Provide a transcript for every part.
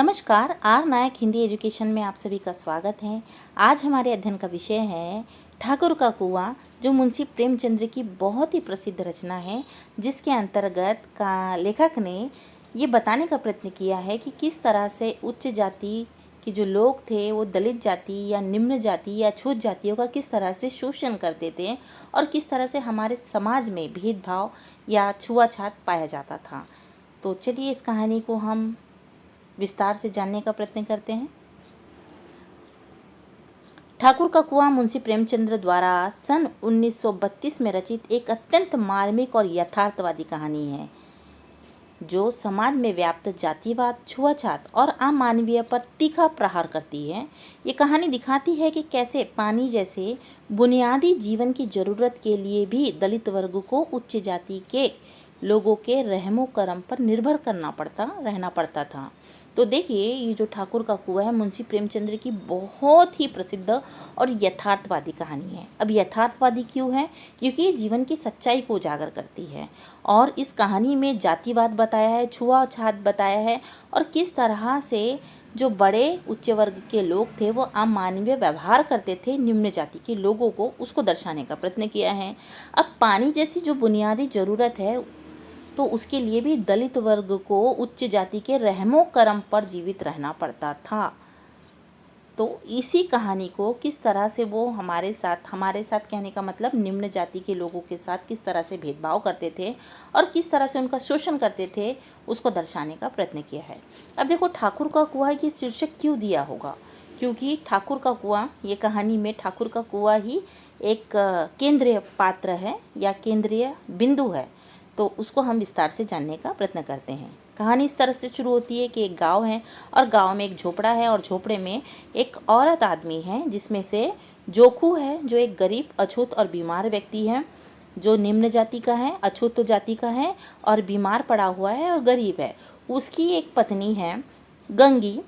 नमस्कार। Are Nayak Hindi education में आप सभी का स्वागत है। आज हमारे अध्ययन का विषय है ठाकुर का कुआं, जो मुंशी प्रेमचंद्र की बहुत ही प्रसिद्ध रचना है, जिसके अंतर्गत का लेखक ने ये बताने का प्रयत्न किया है कि किस तरह से उच्च जाति के जो लोग थे वो दलित जाति या निम्न जाति या छूत जातियों का किस तरह से शोषण करते थे और किस तरह से हमारे समाज में भेदभाव या छुआछात पाया जाता था। तो चलिए इस कहानी को हम विस्तार से जानने का प्रयत्न करते हैं। ठाकुर का कुआं मुंशी प्रेमचंद्र द्वारा सन 1932 में रचित एक अत्यंत मार्मिक और यथार्थवादी कहानी है, जो समाज में व्याप्त जातिवाद, छुआछात और अमानवीय पर तीखा प्रहार करती है। ये कहानी दिखाती है कि कैसे पानी जैसे बुनियादी जीवन की जरूरत के लिए भी दलित वर्ग को उच्च जाति के लोगों के रहमो करम पर निर्भर रहना पड़ता था। तो देखिए, ये जो ठाकुर का कुआं है मुंशी प्रेमचंद्र की बहुत ही प्रसिद्ध और यथार्थवादी कहानी है। अब यथार्थवादी क्यों है? क्योंकि ये जीवन की सच्चाई को उजागर करती है और इस कहानी में जातिवाद बताया है, छुआछात बताया है और किस तरह से जो बड़े उच्च वर्ग के लोग थे वो अमानवीय व्यवहार करते थे निम्न जाति के लोगों को, उसको दर्शाने का प्रयत्न किया है। अब पानी जैसी जो बुनियादी ज़रूरत है, तो उसके लिए भी दलित वर्ग को उच्च जाति के रहमो करम पर जीवित रहना पड़ता था। तो इसी कहानी को किस तरह से वो हमारे साथ कहने का मतलब निम्न जाति के लोगों के साथ किस तरह से भेदभाव करते थे और किस तरह से उनका शोषण करते थे, उसको दर्शाने का प्रयत्न किया है। अब देखो, ठाकुर का कुआं ये शीर्षक क्यों दिया होगा? क्योंकि ठाकुर का कुआं, ये कहानी में ठाकुर का कुआं ही एक केंद्रीय पात्र है या केंद्रीय बिंदु है। तो उसको हम विस्तार से जानने का प्रयत्न करते हैं। कहानी इस तरह से शुरू होती है कि एक गांव है और गांव में एक झोपड़ा है और झोपड़े में एक औरत आदमी है, जिसमें से जोखू है, जो एक गरीब, अछूत और बीमार व्यक्ति है, जो निम्न जाति का है, अछूत जाति का है और बीमार पड़ा हुआ है और गरीब है। उसकी एक पत्नी है गंगी,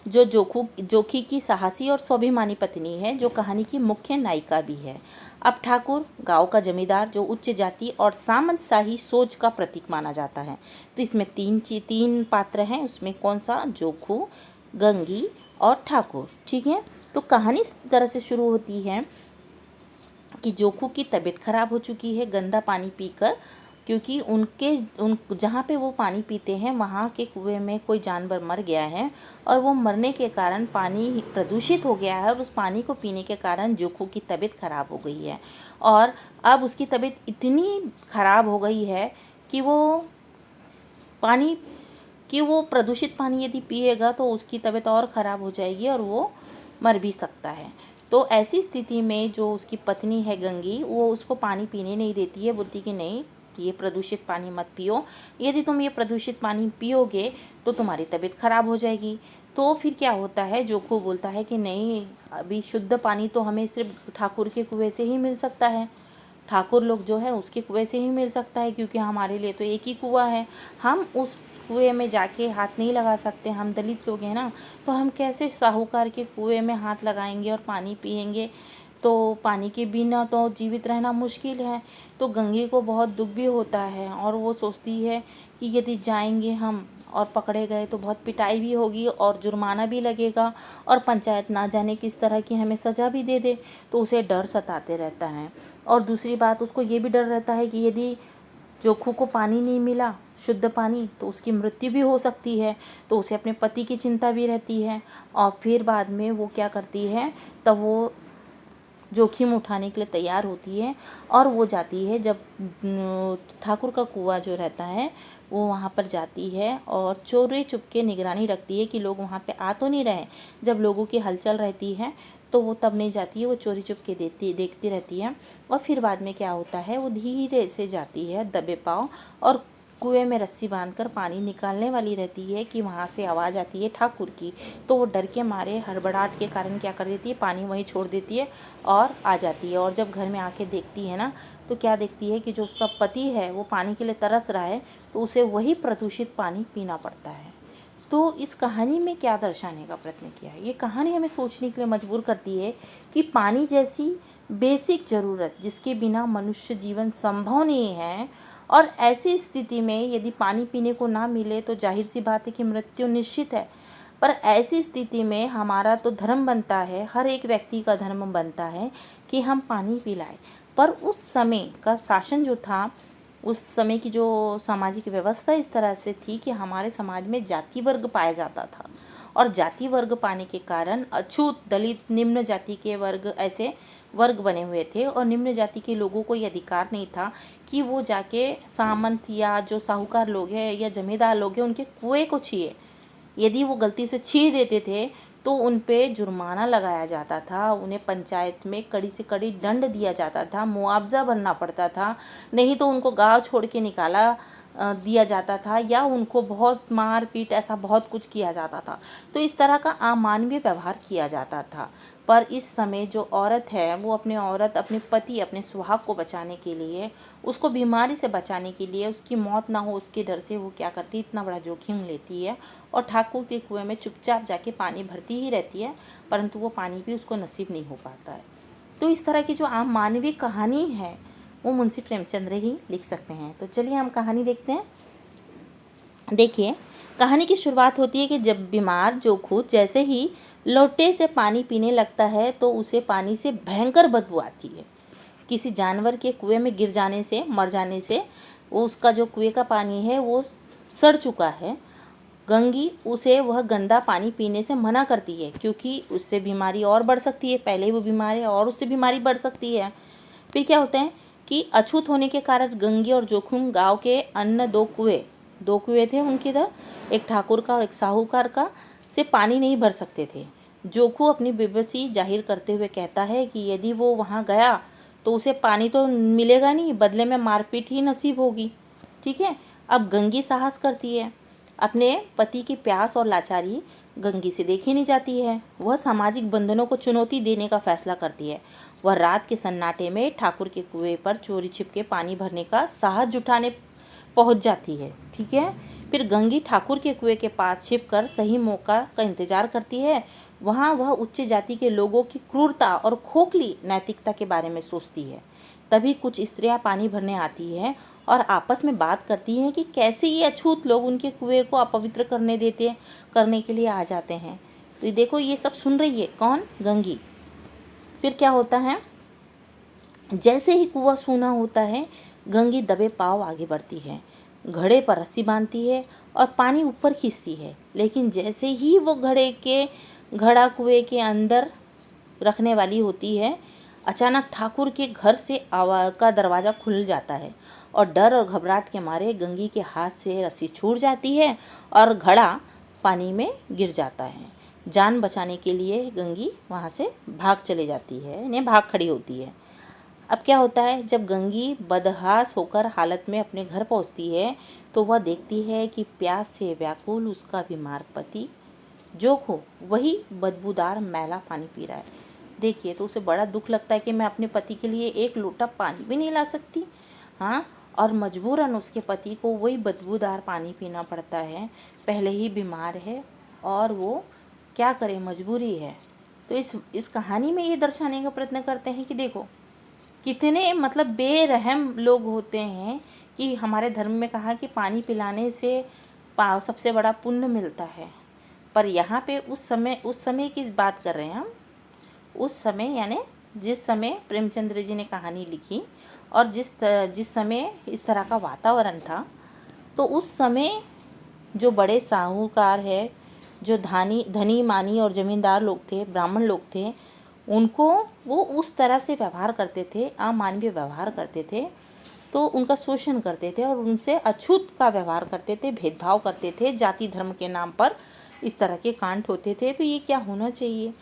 जो जोखी की साहसी और स्वाभिमानी पत्नी है, जो कहानी की मुख्य नायिका भी है। अब ठाकुर गांव का जमींदार, जो उच्च जाति और सामंतशाही सोच का प्रतीक माना जाता है। तो इसमें तीन पात्र हैं। उसमें कौन सा? जोखू, गंगी और ठाकुर। ठीक है। तो कहानी इस तरह से शुरू होती है कि जोखू की तबीयत खराब हो चुकी है गंदा पानी पीकर, क्योंकि उन जहाँ पे वो पानी पीते हैं वहाँ के कुएं में कोई जानवर मर गया है और वो मरने के कारण पानी प्रदूषित हो गया है और उस पानी को पीने के कारण जोखू की तबीयत खराब हो गई है। और अब उसकी तबीयत इतनी खराब हो गई है कि वो प्रदूषित पानी यदि पिएगा तो उसकी तबीयत और ख़राब हो जाएगी और वो मर भी सकता है। तो ऐसी स्थिति में जो उसकी पत्नी है गंगी, वो उसको पानी पीने नहीं देती है, बोलती कि नहीं, ये प्रदूषित पानी मत पियो, यदि तुम ये प्रदूषित पानी पियोगे तो तुम्हारी तबीयत खराब हो जाएगी। तो फिर क्या होता है, जोखू बोलता है कि नहीं, अभी शुद्ध पानी तो हमें सिर्फ ठाकुर के कुएं से ही मिल सकता है, ठाकुर लोग जो है उसके कुएं से ही मिल सकता है, क्योंकि हमारे लिए तो एक ही कुआं है, हम उस कुएं में जाके हाथ नहीं लगा सकते। हम दलित लोग हैं ना, तो हम कैसे साहूकार के कुएं में हाथ लगाएंगे और पानी पिएंगे? तो पानी के बिना तो जीवित रहना मुश्किल है। तो गंगे को बहुत दुख भी होता है और वो सोचती है कि यदि जाएंगे हम और पकड़े गए तो बहुत पिटाई भी होगी और जुर्माना भी लगेगा और पंचायत ना जाने किस तरह की हमें सज़ा भी दे दे। तो उसे डर सताते रहता है। और दूसरी बात, उसको ये भी डर रहता है कि यदि जोखू को पानी नहीं मिला, शुद्ध पानी, तो उसकी मृत्यु भी हो सकती है। तो उसे अपने पति की चिंता भी रहती है। और फिर बाद में वो क्या करती है, तब वो जोखिम उठाने के लिए तैयार होती है और वो जाती है, जब ठाकुर का कुआं जो रहता है वो वहाँ पर जाती है और चोरी चुपके निगरानी रखती है कि लोग वहाँ पे आ तो नहीं रहे। जब लोगों की हलचल रहती है तो वो तब नहीं जाती है, वो चोरी चुपके देखती रहती है। और फिर बाद में क्या होता है, वो धीरे से जाती है दबे पाँव और कुएं में रस्सी बांधकर पानी निकालने वाली रहती है कि वहाँ से आवाज़ आती है ठाकुर की। तो वो डर के मारे, हड़बड़ाहट के कारण क्या कर देती है, पानी वहीं छोड़ देती है और आ जाती है। और जब घर में आके देखती है ना, तो क्या देखती है कि जो उसका पति है वो पानी के लिए तरस रहा है, तो उसे वही प्रदूषित पानी पीना पड़ता है। तो इस कहानी में क्या दर्शाने का प्रयत्न किया है? ये कहानी हमें सोचने के लिए मजबूर करती है कि पानी जैसी बेसिक ज़रूरत, जिसके बिना मनुष्य जीवन संभव नहीं है, और ऐसी स्थिति में यदि पानी पीने को ना मिले तो जाहिर सी बात है कि मृत्यु निश्चित है। पर ऐसी स्थिति में हमारा तो धर्म बनता है, हर एक व्यक्ति का धर्म बनता है कि हम पानी पिलाएं। पर उस समय का शासन जो था, उस समय की जो सामाजिक व्यवस्था इस तरह से थी कि हमारे समाज में जाति वर्ग पाया जाता था, और जाति वर्ग पाने के कारण अछूत, दलित, निम्न जाति के वर्ग, ऐसे वर्ग बने हुए थे। और निम्न जाति के लोगों को ये अधिकार नहीं था कि वो जाके सामंत या जो साहूकार लोग हैं या जमींदार लोग हैं उनके कुएं को छीए। यदि वो गलती से छीन देते थे तो उन पे जुर्माना लगाया जाता था, उन्हें पंचायत में कड़ी से कड़ी दंड दिया जाता था, मुआवजा भरना पड़ता था, नहीं तो उनको गांव छोड़ के निकाला दिया जाता था, या उनको बहुत मार पीट, ऐसा बहुत कुछ किया जाता था। तो इस तरह का अमानवीय व्यवहार किया जाता था। पर इस समय जो औरत है वो अपने पति, अपने सुहाग को बचाने के लिए, उसको बीमारी से बचाने के लिए, उसकी मौत ना हो उसके डर से वो क्या करती है, इतना बड़ा जोखिम लेती है और ठाकुर के कुएं में चुपचाप जाके पानी भरती ही रहती है, परंतु वो पानी भी उसको नसीब नहीं हो पाता है। तो इस तरह की जो आम मानवीय कहानी है वो मुंशी प्रेमचंद्र ही लिख सकते हैं। तो चलिए हम कहानी देखते हैं। देखिए, कहानी की शुरुआत होती है कि जब बीमार जोखू जैसे ही लोटे से पानी पीने लगता है तो उसे पानी से भयंकर बदबू आती है। किसी जानवर के कुएं में गिर जाने से, मर जाने से वो उसका जो कुएं का पानी है वो सड़ चुका है। गंगी उसे वह गंदा पानी पीने से मना करती है क्योंकि उससे बीमारी और बढ़ सकती है, पहले ही वो बीमार है और उससे बीमारी बढ़ सकती है। फिर क्या होता है कि अछूत होने के कारण गंगी और जोखुम गांव के अन्य दो कुएं थे उनके इधर, एक ठाकुर का और एक साहूकार का, से पानी नहीं भर सकते थे। जोखू अपनी बेबसी जाहिर करते हुए कहता है कि यदि वो वहाँ गया तो उसे पानी तो मिलेगा नहीं, बदले में मारपीट ही नसीब होगी। ठीक है। अब गंगी साहस करती है। अपने पति की प्यास और लाचारी गंगी से देखी नहीं जाती है। वह सामाजिक बंधनों को चुनौती देने का फैसला करती है। वह रात के सन्नाटे में ठाकुर के कुएं पर चोरी छिपके पानी भरने का साहस जुटाने पहुंच जाती है। ठीक है। फिर गंगी ठाकुर के कुएं के पास छिपकर सही मौका का इंतजार करती है। वहाँ वह उच्च जाति के लोगों की क्रूरता और खोखली नैतिकता के बारे में सोचती है। तभी कुछ स्त्रियां पानी भरने आती हैं और आपस में बात करती हैं कि कैसे ये अछूत लोग उनके कुएं को अपवित्र करने के लिए आ जाते हैं। तो देखो, ये सब सुन रही है कौन? गंगी। फिर क्या होता है, जैसे ही कुआं सूना होता है गंगी दबे पांव आगे बढ़ती है, घड़े पर रस्सी बांधती है और पानी ऊपर खींचती है। लेकिन जैसे ही वो घड़ा कुएं के अंदर रखने वाली होती है, अचानक ठाकुर के घर से का दरवाज़ा खुल जाता है और डर और घबराहट के मारे गंगी के हाथ से रस्सी छूट जाती है और घड़ा पानी में गिर जाता है। जान बचाने के लिए गंगी वहाँ से भाग चले जाती है, यानी भाग खड़ी होती है। अब क्या होता है, जब गंगी बदहास होकर हालत में अपने घर पहुँचती है तो वह देखती है कि प्यास से व्याकुल उसका बीमार पति जोखो वही बदबूदार मैला पानी पी रहा है। देखिए, तो उसे बड़ा दुख लगता है कि मैं अपने पति के लिए एक लोटा पानी भी नहीं ला सकती। हाँ, और मजबूरन उसके पति को वही बदबूदार पानी पीना पड़ता है। पहले ही बीमार है और वो क्या करे, मजबूरी है। तो इस कहानी में ये दर्शाने का प्रयत्न करते हैं कि देखो कितने मतलब बेरहम लोग होते हैं कि हमारे धर्म में कहा कि पानी पिलाने से सबसे बड़ा पुण्य मिलता है। पर यहाँ पे उस समय की बात कर रहे हैं हम। उस समय यानी जिस समय प्रेमचंद्र जी ने कहानी लिखी और जिस समय इस तरह का वातावरण था, तो उस समय जो बड़े साहूकार है, जो धनी मानी और जमींदार लोग थे, ब्राह्मण लोग थे, उनको वो उस तरह से व्यवहार करते थे, अमानवीय व्यवहार करते थे, तो उनका शोषण करते थे और उनसे अछूत का व्यवहार करते थे, भेदभाव करते थे, जाति धर्म के नाम पर इस तरह के कांड होते थे। तो ये क्या होना चाहिए,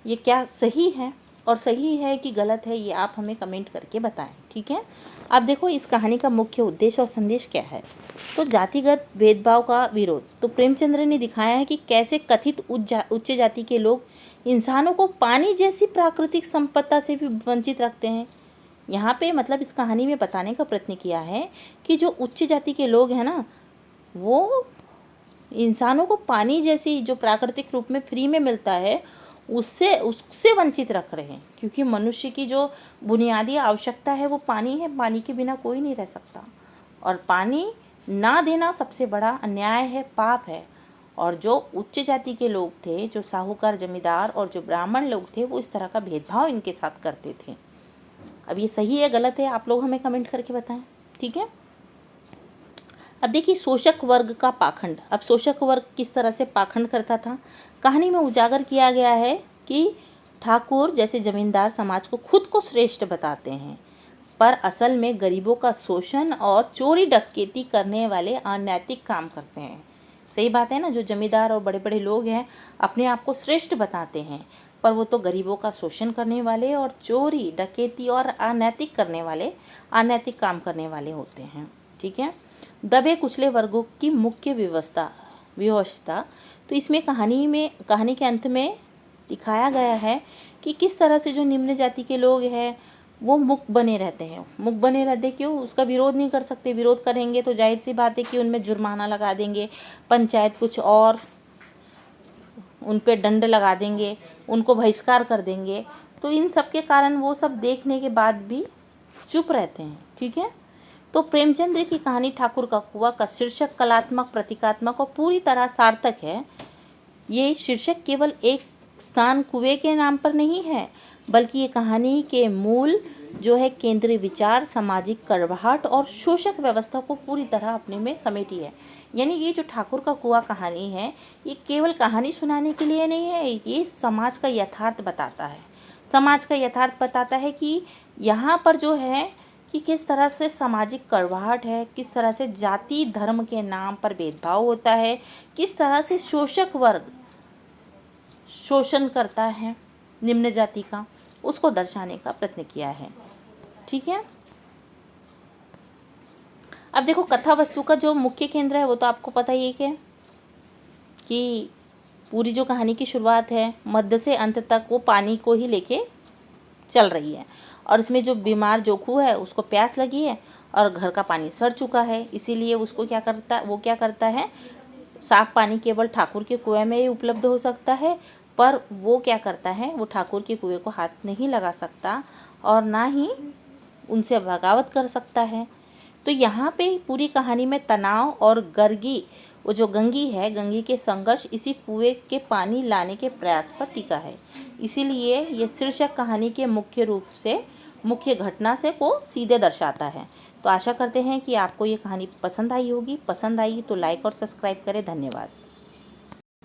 ये क्या सही है और सही है कि गलत है, ये आप हमें कमेंट करके बताएं। ठीक है। अब देखो इस कहानी का मुख्य उद्देश्य और संदेश क्या है। तो जातिगत भेदभाव का विरोध। तो प्रेमचंद्र ने दिखाया है कि कैसे कथित उच्च जाति के लोग इंसानों को पानी जैसी प्राकृतिक संपदा से भी वंचित रखते हैं। यहाँ पे मतलब इस कहानी में बताने का प्रयत्न किया है कि जो उच्च जाति के लोग हैं ना, वो इंसानों को पानी जैसी जो प्राकृतिक रूप में फ्री में मिलता है उससे वंचित रख रहे हैं, क्योंकि मनुष्य की जो बुनियादी आवश्यकता है वो पानी है। पानी के बिना कोई नहीं रह सकता और पानी ना देना सबसे बड़ा अन्याय है, पाप है। और जो उच्च जाति के लोग थे, जो साहूकार जमींदार और जो ब्राह्मण लोग थे, वो इस तरह का भेदभाव इनके साथ करते थे। अब ये सही है गलत है, आप लोग हमें कमेंट करके बताएं, ठीक है। अब देखिए शोषक वर्ग का पाखंड। अब शोषक वर्ग किस तरह से पाखंड करता था, कहानी में उजागर किया गया है कि ठाकुर जैसे जमींदार समाज को खुद को श्रेष्ठ बताते हैं, पर असल में गरीबों का शोषण और चोरी डकैती करने वाले अनैतिक काम करते हैं। सही बात है ना, जो जमींदार और बड़े बड़े लोग हैं अपने आप को श्रेष्ठ बताते हैं, पर वो तो गरीबों का शोषण करने वाले और चोरी डकैती और अनैतिक काम करने वाले होते हैं, ठीक है। दबे कुचले वर्गों की मुख्य व्यवस्था तो इसमें कहानी के अंत में दिखाया गया है कि किस तरह से जो निम्न जाति के लोग हैं वो मुक्त बने रहते क्यों, उसका विरोध नहीं कर सकते। विरोध करेंगे तो जाहिर सी बात है कि उनमें जुर्माना लगा देंगे, पंचायत कुछ और उन पे दंड लगा देंगे, उनको बहिष्कार कर देंगे। तो इन सब के कारण वो सब देखने के बाद भी चुप रहते हैं, ठीक है। तो प्रेमचंद्र की कहानी ठाकुर का कुआं का शीर्षक कलात्मक, प्रतीकात्मक और पूरी तरह सार्थक है। ये शीर्षक केवल एक स्थान कुएं के नाम पर नहीं है, बल्कि ये कहानी के मूल जो है केंद्रीय विचार, सामाजिक कड़वाहट और शोषक व्यवस्था को पूरी तरह अपने में समेटी है। यानी ये जो ठाकुर का कुआं कहानी है, ये केवल कहानी सुनाने के लिए नहीं है, ये समाज का यथार्थ बताता है। समाज का यथार्थ बताता है कि यहाँ पर जो है कि किस तरह से सामाजिक कड़वाहट है, किस तरह से जाति धर्म के नाम पर भेदभाव होता है, किस तरह से शोषक वर्ग शोषण करता है निम्न जाति का, उसको दर्शाने का प्रयत्न किया है, ठीक है। अब देखो कथा वस्तु का जो मुख्य केंद्र है वो तो आपको पता ही है कि पूरी जो कहानी की शुरुआत है मध्य से अंत तक वो पानी को ही लेके चल रही है, और इसमें जो बीमार जोखू है उसको प्यास लगी है और घर का पानी सड़ चुका है, इसीलिए उसको क्या करता है, साफ पानी केवल ठाकुर के कुएं में ही उपलब्ध हो सकता है, पर वो क्या करता है, वो ठाकुर के कुएं को हाथ नहीं लगा सकता और ना ही उनसे बगावत कर सकता है। तो यहाँ पे पूरी कहानी में तनाव और वो जो गंगी के संघर्ष इसी कुएं के पानी लाने के प्रयास पर टिका है। इसीलिए ये शीर्षक कहानी के मुख्य घटना से को सीधे दर्शाता है। तो आशा करते हैं कि आपको ये कहानी पसंद आई होगी। पसंद आई तो लाइक और सब्सक्राइब करें। धन्यवाद।